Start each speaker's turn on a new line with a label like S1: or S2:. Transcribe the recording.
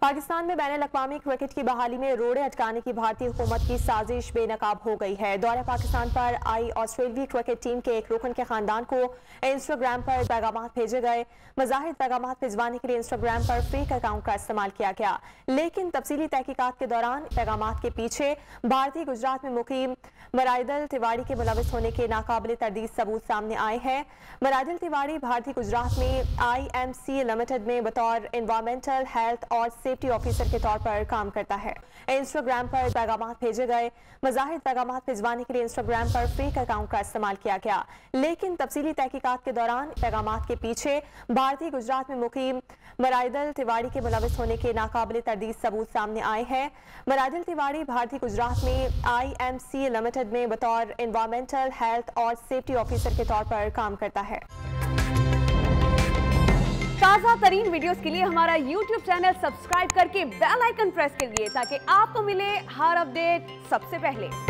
S1: पाकिस्तान में बैनुल-अक़वामी क्रिकेट की बहाली में रोड़े अटकाने की भारतीय हुकूमत की साजिश बेनकाब हो गई है। दौरे पाकिस्तान पर आई ऑस्ट्रेलियाई क्रिकेट टीम के एक रुकन के खानदान को इंस्टाग्राम पर पैगामात भेजे गए। मज़ाहिर पैगामात भिजवाने के लिए इंस्टाग्राम पर फेक अकाउंट का इस्तेमाल किया गया, लेकिन तफसीली तहकीकात के दौरान पैगामात के पीछे भारतीय गुजरात में मुकीम मराइदल तिवारी के मुलविस होने के नाकाबिल तरदीद सबूत सामने आए हैं। मराइदल तिवारी भारतीय गुजरात में IMC लिमिटेड में बतौर एनवायरमेंटल हेल्थ और सेफ्टी ऑफिसर के तौर पर काम करता है। इंस्टाग्राम पर पैगामात भेजे गए। मज़ाहिर पैगामात भिजवाने के लिए इंस्टाग्राम पर फेक अकाउंट का इस्तेमाल किया गया, लेकिन तफसीली तहकीकात के दौरान पैगामात के पीछे भारतीय गुजरात में मुकीम मराइदल तिवारी के मुलविस होने के नाकाबिल तरदीद सबूत सामने आए हैं। मराइदल तिवारी भारतीय गुजरात में IMC लिमिटेड में बतौर एनवायरमेंटल हेल्थ और सेफ्टी ऑफिसर के तौर पर काम करता है।
S2: ताज़ा तरीन वीडियोस के लिए हमारा YouTube चैनल सब्सक्राइब करके बेल आइकन प्रेस कीजिए ताकि आपको मिले हर अपडेट सबसे पहले।